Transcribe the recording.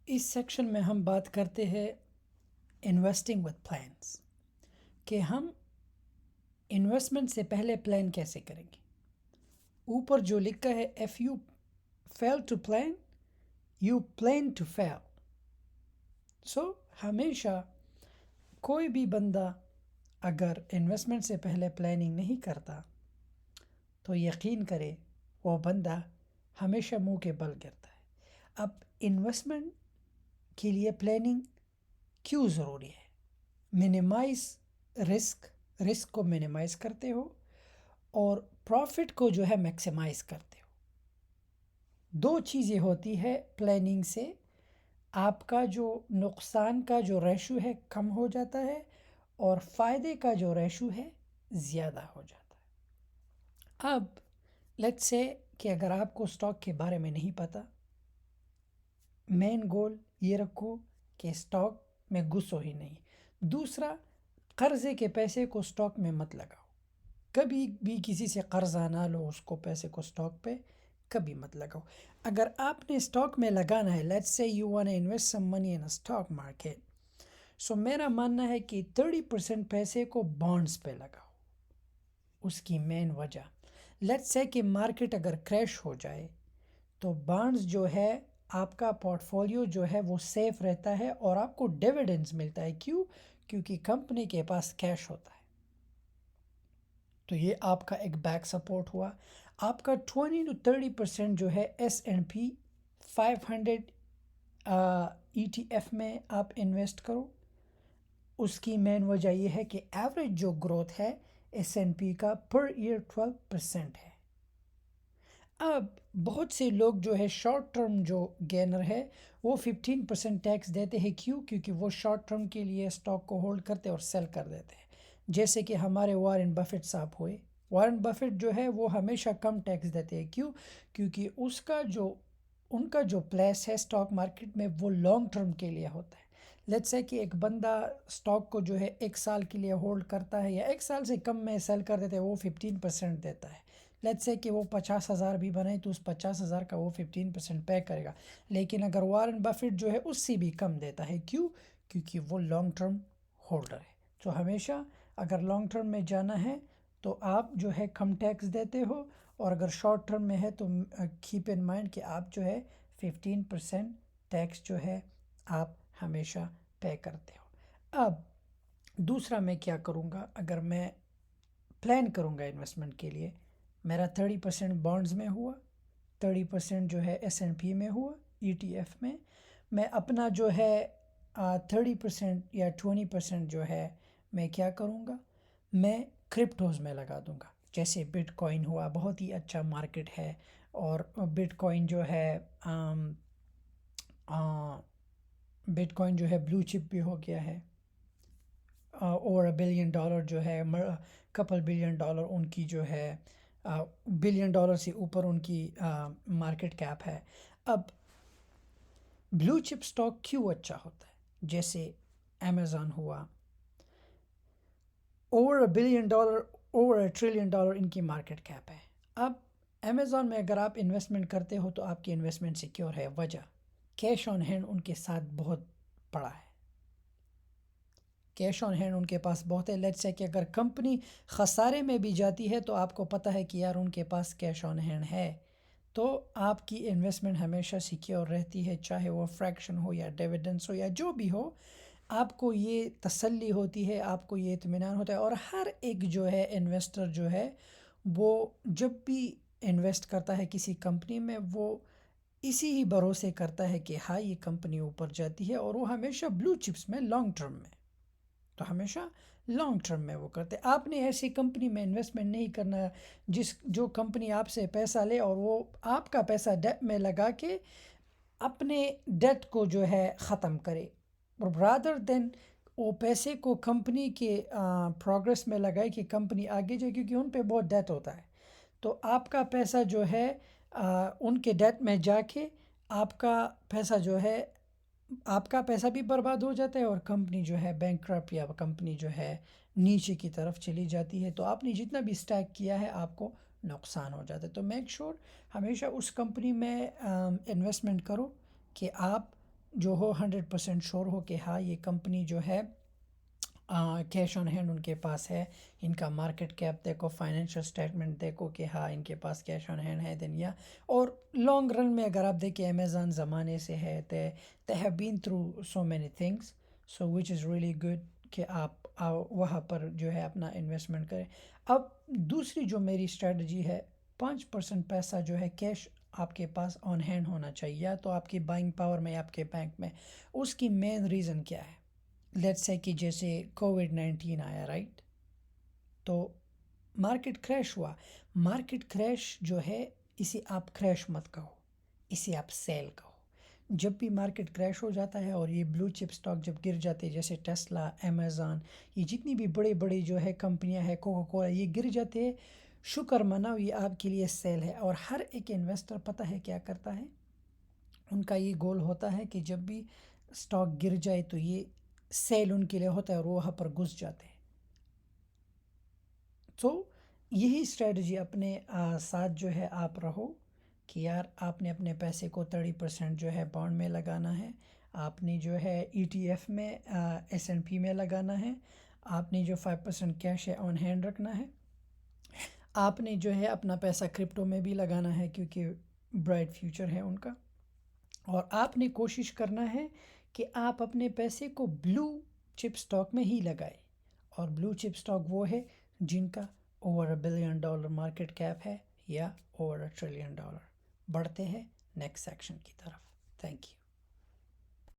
اس section میں ہم بات کرتے ہیں انویسٹنگ وتھ پلانس، کہ ہم انویسٹمنٹ سے پہلے پلان کیسے کریں گے۔ اوپر جو لکھا ہے if you fail to plan you plan to fail. So ہمیشہ کوئی بھی بندہ اگر انویسٹمنٹ سے پہلے پلاننگ نہیں کرتا تو یقین کرے وہ بندہ ہمیشہ منہ کے بل گرتا ہے۔ اب انویسٹمنٹ کے لیے پلاننگ کیوں ضروری ہے؟ منیمائز رسک کو منیمائز کرتے ہو اور پروفٹ کو جو ہے میکسیمائز کرتے ہو۔ دو چیزیں ہوتی ہے پلاننگ سے، آپ کا جو نقصان کا جو ریشو ہے کم ہو جاتا ہے اور فائدے کا جو ریشو ہے زیادہ ہو جاتا ہے۔ اب لیٹس سے کہ اگر آپ کو سٹاک کے بارے میں نہیں پتہ، مین گول یہ رکھو کہ سٹاک میں گھسو ہی نہیں۔ دوسرا، قرضے کے پیسے کو سٹاک میں مت لگاؤ، کبھی بھی کسی سے قرضہ نہ لو، اس کو پیسے کو سٹاک پہ کبھی مت لگاؤ۔ اگر آپ نے سٹاک میں لگانا ہے، let's say you want to invest some money in stock market, so میرا ماننا ہے کہ 30% پیسے کو بانڈز پہ لگاؤ۔ اس کی مین وجہ، لیٹس سے کہ مارکیٹ اگر کریش ہو جائے تو بانڈز جو ہے آپ کا پورٹ فولیو جو ہے وہ سیف رہتا ہے اور آپ کو ڈیویڈنڈز ملتا ہے۔ کیوں؟ کیونکہ کمپنی کے پاس کیش ہوتا ہے۔ تو یہ آپ کا ایک بیک سپورٹ ہوا۔ آپ کا 20 to 30% جو ہے S&P 500 ETF میں آپ انویسٹ کرو۔ اس کی مین وجہ یہ ہے کہ ایوریج جو گروتھ ہے S&P کا پر ایئر 12% ہے۔ اب بہت سے لوگ جو ہے شارٹ ٹرم جو گینر ہے وہ 15% ٹیکس دیتے ہیں۔ کیوں؟ کیونکہ وہ شارٹ ٹرم کے لیے سٹاک کو ہولڈ کرتے اور سیل کر دیتے ہیں، جیسے کہ ہمارے وارن بفیٹ صاحب ہوئے۔ وارن بفیٹ جو ہے وہ ہمیشہ کم ٹیکس دیتے ہیں۔ کیوں؟ کیونکہ ان کا جو پلیس ہے سٹاک مارکیٹ میں وہ لانگ ٹرم کے لیے ہوتا ہے۔ لیٹس سے کہ ایک بندہ سٹاک کو جو ہے 1 سال کے لیے ہولڈ کرتا ہے یا 1 سال سے کم میں سیل کر دیتے ہیں، وہ 15% دیتا ہے۔ لیٹس سے کہ وہ 50,000 بھی بنے تو اس 50,000 کا وہ 15% پے کرے گا۔ لیکن اگر وارن بفیٹ جو ہے اس سے بھی کم دیتا ہے۔ کیوں؟ کیونکہ وہ لانگ ٹرم ہولڈر ہے۔ تو ہمیشہ اگر لانگ ٹرم میں جانا ہے تو آپ جو ہے کم ٹیکس دیتے ہو، اور اگر شارٹ ٹرم میں ہے تو کیپ ان مائنڈ کہ آپ جو ہے 15% ٹیکس جو ہے آپ ہمیشہ پے کرتے ہو۔ اب دوسرا میں کیا کروں گا؟ اگر میں پلان کروں گا انویسٹمنٹ کے لیے، میرا 30% بانڈز میں ہوا، 30% جو ہے S&P میں ہوا ETF میں، میں اپنا جو ہے 30% یا 20% جو ہے میں کیا کروں گا؟ میں کرپٹوز میں لگا دوں گا۔ جیسے بٹ کوائن ہوا، بہت ہی اچھا مارکیٹ ہے، اور بٹ کوائن جو ہے بٹ کوائن جو ہے بلو چپ بھی ہو گیا ہے۔ اوور $1 بلین جو ہے، کپل $1 بلین ان کی جو ہے، $1 بلین سے اوپر ان کی مارکیٹ کیپ ہے۔ اب بلو چپ سٹاک کیوں اچھا ہوتا ہے؟ جیسے امیزون ہوا، اوور $1 بلین، اوور $1 ٹریلین ان کی مارکیٹ کیپ ہے۔ اب امیزون میں اگر آپ انویسٹمنٹ کرتے ہو تو آپ کی انویسٹمنٹ سیکیور ہے۔ وجہ، کیش آن ہینڈ ان کے ساتھ بہت بڑا ہے، کیش آن ہینڈ ان کے پاس بہت ہے۔ لیٹس سے کہ اگر کمپنی خسارے میں بھی جاتی ہے تو آپ کو پتہ ہے کہ یار ان کے پاس کیش آن ہینڈ ہے، تو آپ کی انویسٹمنٹ ہمیشہ سیکیور رہتی ہے، چاہے وہ فریکشن ہو یا ڈیویڈنس ہو یا جو بھی ہو۔ آپ کو یہ تسلی ہوتی ہے، آپ کو یہ اطمینان ہوتا ہے۔ اور ہر ایک جو ہے انویسٹر جو ہے وہ جب بھی انویسٹ کرتا ہے کسی کمپنی میں، وہ اسی ہی بھروسے کرتا ہے کہ ہاں یہ کمپنی اوپر جاتی ہے، اور وہ ہمیشہ بلو چپس میں لانگ ٹرم میں، تو ہمیشہ لانگ ٹرم میں وہ کرتے۔ آپ نے ایسی کمپنی میں انویسٹمنٹ نہیں کرنا جو کمپنی آپ سے پیسہ لے اور وہ آپ کا پیسہ ڈیٹ میں لگا کے اپنے ڈیٹ کو جو ہے ختم کرے، رادر دین وہ پیسے کو کمپنی کے پروگرس میں لگائے کہ کمپنی آگے جائے، کیونکہ ان پہ بہت ڈیٹ ہوتا ہے۔ تو آپ کا پیسہ جو ہے ان کے ڈیٹ میں جا کے آپ کا پیسہ جو ہے، آپ کا پیسہ بھی برباد ہو جاتا ہے، اور کمپنی جو ہے بینکرپٹ یا کمپنی جو ہے نیچے کی طرف چلی جاتی ہے، تو آپ نے جتنا بھی اسٹیک کیا ہے آپ کو نقصان ہو جاتا ہے۔ تو میک شور ہمیشہ اس کمپنی میں انویسٹمنٹ کرو کہ آپ جو ہو 100% شور ہو کہ ہاں یہ کمپنی جو ہے کیش آن ہینڈ ان کے پاس ہے، ان کا مارکیٹ کیپ دیکھو، فائنینشیل اسٹیٹمنٹ دیکھو کہ ہاں ان کے پاس کیش آن ہینڈ ہے دنیا. اور لانگ رن میں اگر آپ دیکھیں امیزون زمانے سے ہے، they have been through so many things, so which is really good کہ آپ وہاں پر جو ہے اپنا انویسٹمنٹ کریں. اب دوسری جو میری اسٹریٹجی ہے، 5% پیسہ جو ہے کیش آپ کے پاس آن ہینڈ ہونا چاہیے، یا تو آپ کی بائنگ پاور میں، آپ کے بینک میں. اس کی مین ریزن کیا ہے؟ لیٹس سے کہ جیسے کووڈ-19 آیا، رائٹ؟ تو مارکیٹ کریش ہوا. مارکیٹ کریش جو ہے، اسے آپ کریش مت کہو، اسے آپ سیل کہو. جب بھی مارکیٹ کریش ہو جاتا ہے اور یہ بلو چپ سٹاک جب گر جاتے ہیں، جیسے ٹیسلا، امیزون، یہ جتنی بھی بڑے بڑے جو ہے کمپنیاں ہیں، کوکا کولا، یہ گر جاتے ہیں، شکر مناؤ، یہ آپ کے لیے سیل ہے. اور ہر ایک انویسٹر پتہ ہے کیا کرتا ہے، ان کا یہ گول ہوتا ہے کہ جب بھی سٹاک گر جائے تو یہ سیل ان کے لیے ہوتا ہے اور وہ وہاں پر گھس جاتے ہیں. تو یہی اسٹریٹجی اپنے ساتھ جو ہے آپ رہو کہ یار آپ نے اپنے پیسے کو 30% جو ہے بانڈ میں لگانا ہے، آپ نے جو ہے ETF میں، S&P میں لگانا ہے، آپ نے جو 5% کیش ہے آن ہینڈ رکھنا ہے، آپ نے جو ہے اپنا پیسہ کرپٹو میں بھی لگانا ہے کیونکہ برائٹ فیوچر ہے ان کا. اور آپ نے کوشش کرنا ہے کہ آپ اپنے پیسے کو بلو چپ سٹاک میں ہی لگائے. اور بلو چپ سٹاک وہ ہے جن کا اوور $1 بلین مارکیٹ کیپ ہے یا اوور $1 ٹریلین. بڑھتے ہیں نیکسٹ سیکشن کی طرف. Thank you.